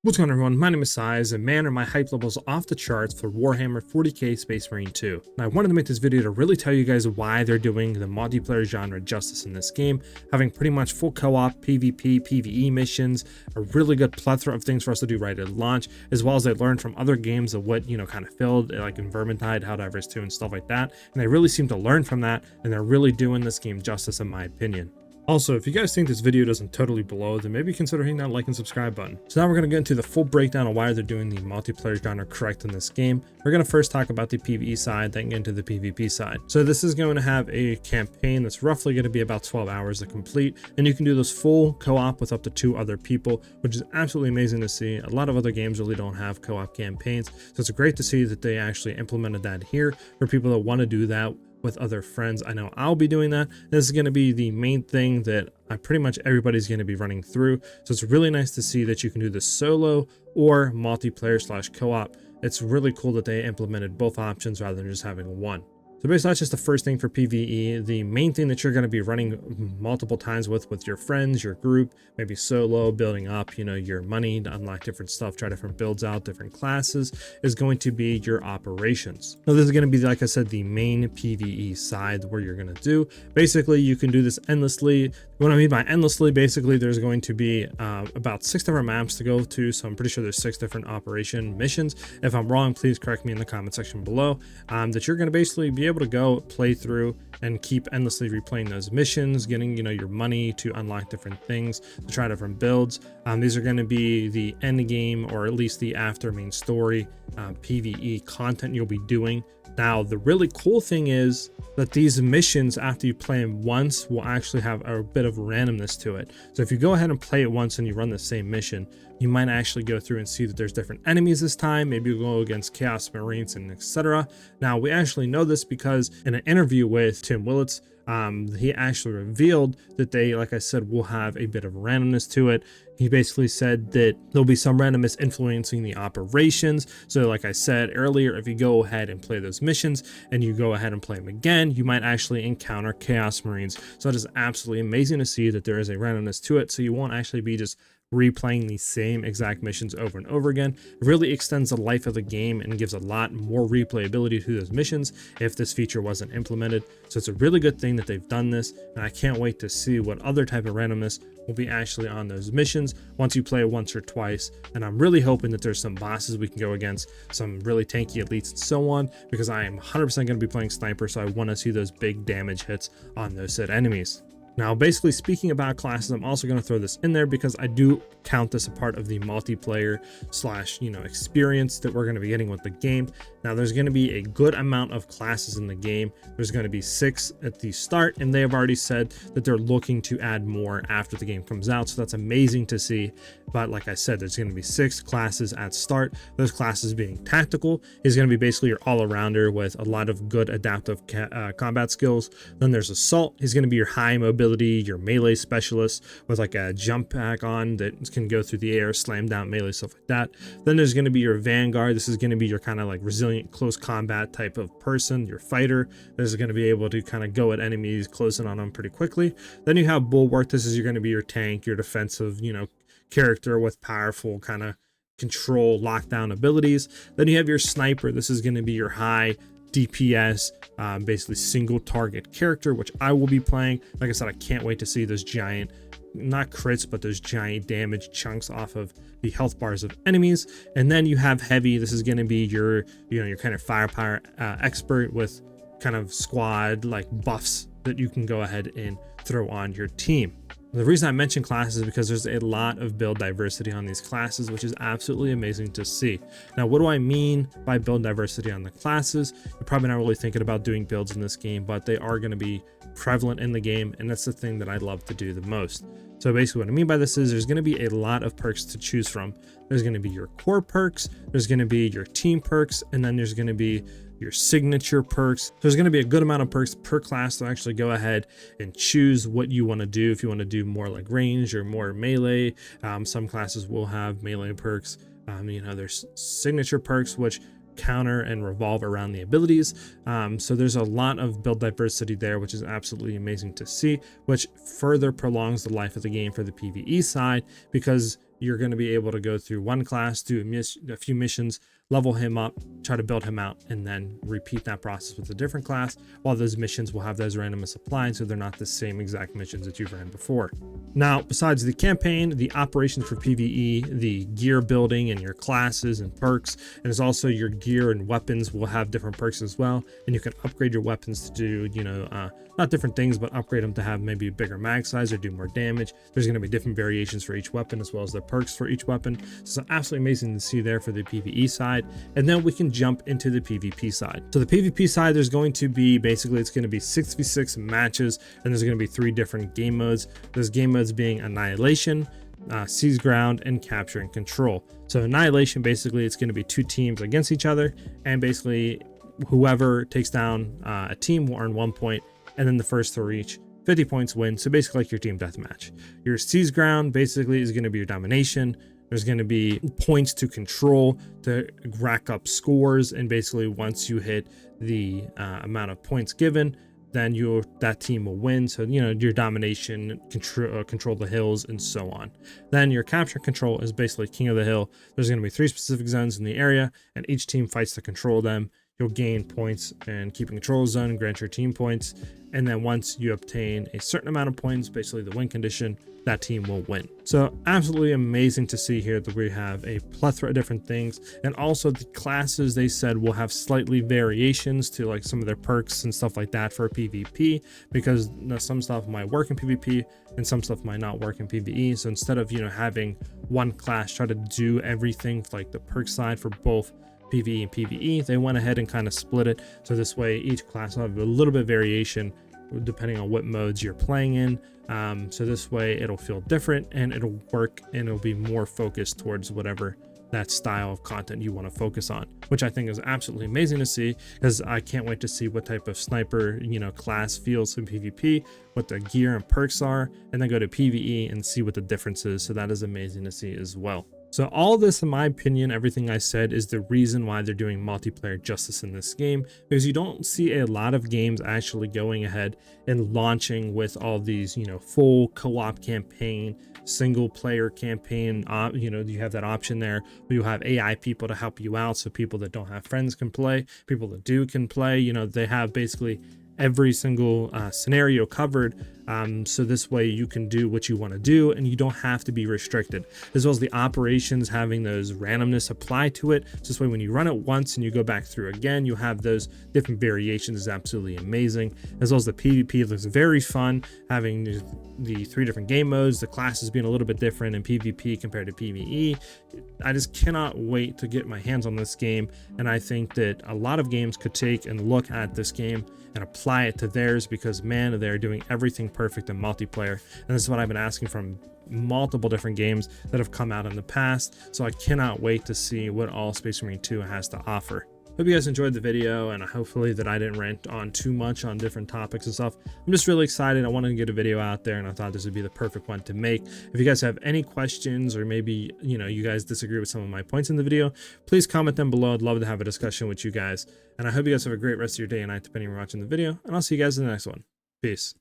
What's going on, everyone? My name is SiahZ, and man, are my hype levels off the charts for Warhammer 40k Space Marine 2. And I wanted to make this video to really tell you guys why they're doing the multiplayer genre justice in this game, having pretty much full co-op, PvP, PvE missions, a really good plethora of things for us to do right at launch, as well as they learned from other games of what, kind of failed, like in Vermintide, Helldivers 2, and stuff like that. And they really seem to learn from that, and they're really doing this game justice in my opinion. Also, if you guys think this video doesn't totally blow, then maybe consider hitting that like and subscribe button. So now we're going to get into the full breakdown of why they're doing the multiplayer genre correct in this game. We're going to first talk about the PvE side, then get into the PvP side. So this is going to have a campaign that's roughly going to be about 12 hours to complete, and you can do this full co-op with up to 2 other people, which is absolutely amazing to see. A lot of other games really don't have co-op campaigns, so it's great to see that they actually implemented that here for people that want to do that with other friends. I know I'll be doing that. This is going to be the main thing that pretty much everybody's going to be running through. So it's really nice to see that you can do this solo or multiplayer / co-op. It's really cool that they implemented both options rather than just having one. So basically that's just the first thing for PvE. The main thing that you're going to be running multiple times with your friends, your group, maybe solo, building up, your money to unlock different stuff, try different builds out, different classes, is going to be your operations. Now this is going to be, like I said, the main PvE side where you're going to do. Basically, you can do this endlessly. What I mean by endlessly, basically there's going to be about 6 different maps to go to. So I'm pretty sure there's 6 different operation missions. If I'm wrong, please correct me in the comment section below. That you're going to basically be able to go play through and keep endlessly replaying those missions, getting your money to unlock different things, to try different builds. These are going to be the end game, or at least the after main story PvE content you'll be doing. Now the really cool thing is that these missions, after you play them once, will actually have a bit of randomness to it. So if you go ahead and play it once and you run the same mission, you might actually go through and see that there's different enemies this time. Maybe you'll go against Chaos Marines and etc. Now we actually know this because in an interview with Tim Willits, he actually revealed that they, like I said, will have a bit of randomness to it. He basically said that there'll be some randomness influencing the operations. So like I said earlier, if you go ahead and play those missions and you go ahead and play them again, you might actually encounter Chaos Marines. So it is absolutely amazing to see that there is a randomness to it. So you won't actually be just replaying the same exact missions over and over again. It really extends the life of the game and gives a lot more replayability to those missions if this feature wasn't implemented. So it's a really good thing that they've done this, and I can't wait to see what other type of randomness will be actually on those missions once you play once or twice. And I'm really hoping that there's some bosses we can go against, some really tanky elites and so on, because I am 100% going to be playing sniper, so I want to see those big damage hits on those said enemies. Now, basically speaking about classes, I'm also going to throw this in there because I do count this a part of the multiplayer / experience that we're going to be getting with the game. Now, there's going to be a good amount of classes in the game. There's going to be 6 at the start, and they have already said that they're looking to add more after the game comes out. So that's amazing to see. But like I said, there's going to be 6 classes at start. Those classes being tactical is going to be basically your all-arounder with a lot of good adaptive combat skills. Then there's assault. He's going to be your high mobility, your melee specialist with like a jump pack on that can go through the air, slam down melee, stuff like that. Then there's going to be your vanguard. This is going to be your kind of like resilient close combat type of person. Your fighter, this is going to be able to kind of go at enemies, close in on them pretty quickly. Then you have bulwark. This is going to be your tank, your defensive character with powerful kind of control lockdown abilities. Then you have your sniper. This is going to be your high DPS, basically single target character, which I will be playing. Like I said, I can't wait to see those giant, not crits, but those giant damage chunks off of the health bars of enemies. And then you have heavy. This is going to be your your kind of firepower expert with kind of squad like buffs that you can go ahead and throw on your team. The reason I mention classes is because there's a lot of build diversity on these classes, which is absolutely amazing to see. Now, what do I mean by build diversity on the classes? You're probably not really thinking about doing builds in this game, but they are going to be prevalent in the game, and that's the thing that I love to do the most. So basically what I mean by this is there's going to be a lot of perks to choose from. There's going to be your core perks, there's going to be your team perks, and then there's going to be your signature perks. So there's going to be a good amount of perks per class to actually go ahead and choose what you want to do. If you want to do more like range or more melee, some classes will have melee perks. There's signature perks which counter and revolve around the abilities. So there's a lot of build diversity there, which is absolutely amazing to see, which further prolongs the life of the game for the PvE side, because you're going to be able to go through one class, do a few missions, level him up, try to build him out, and then repeat that process with a different class, while those missions will have those randomness applied, so they're not the same exact missions that you've ran before. Now, besides the campaign, the operations for PvE, the gear building and your classes and perks, and there's also your gear and weapons will have different perks as well, and you can upgrade your weapons to do, not different things, but upgrade them to have maybe a bigger mag size or do more damage. There's going to be different variations for each weapon as well as the perks for each weapon. So absolutely amazing to see there for the PvE side. And then we can jump into the PvP side. So the PvP side, there's going to be basically, it's going to be 6v6 matches, and there's going to be 3 different game modes. Those game modes being Annihilation, Seize Ground, and Capture and Control. So Annihilation, basically it's going to be 2 teams against each other, and basically whoever takes down a team will earn 1 point, and then the first to reach 50 points win. So basically like your team deathmatch. Your Seize Ground basically is going to be your domination. There's going to be points to control to rack up scores, and basically once you hit the amount of points given, then that team will win. So your domination, control the hills, and so on. Then your capture control is basically king of the hill. There's going to be 3 specific zones in the area, and each team fights to control them. You'll gain points and keep control zone and grant your team points. And then once you obtain a certain amount of points, basically the win condition, that team will win. So absolutely amazing to see here that we have a plethora of different things. And also the classes, they said, will have slightly variations to like some of their perks and stuff like that for PvP, because some stuff might work in PvP and some stuff might not work in PvE. So instead of having one class try to do everything like the perk side for both PvE and PvE, they went ahead and kind of split it, so this way each class will have a little bit of variation depending on what modes you're playing in. So this way it'll feel different and it'll work, and it'll be more focused towards whatever that style of content you want to focus on, which I think is absolutely amazing to see, because I can't wait to see what type of sniper class feels in PvP, what the gear and perks are, and then go to PvE and see what the difference is. So that is amazing to see as well. So all this, in my opinion, everything I said is the reason why they're doing multiplayer justice in this game, because you don't see a lot of games actually going ahead and launching with all these, full co-op campaign, single player campaign. You have that option there where you have AI people to help you out, so people that don't have friends can play, people that do can play. They have basically every single scenario covered, so this way you can do what you want to do and you don't have to be restricted, as well as the operations having those randomness apply to it. So this way when you run it once and you go back through again, you have those different variations. Is absolutely amazing. As well as the PvP looks very fun, having the 3 different game modes, the classes being a little bit different in PvP compared to PvE. I just cannot wait to get my hands on this game, and I think that a lot of games could take and look at this game and apply it to theirs, because man, they're doing everything perfect in multiplayer, and this is what I've been asking from multiple different games that have come out in the past. So I cannot wait to see what all Space Marine 2 has to offer. Hope you guys enjoyed the video, and hopefully that I didn't rant on too much on different topics and stuff. I'm just really excited. I wanted to get a video out there, and I thought this would be the perfect one to make. If you guys have any questions, or maybe you guys disagree with some of my points in the video, please comment them below. I'd love to have a discussion with you guys, and I hope you guys have a great rest of your day and night depending on watching the video, and I'll see you guys in the next one. Peace.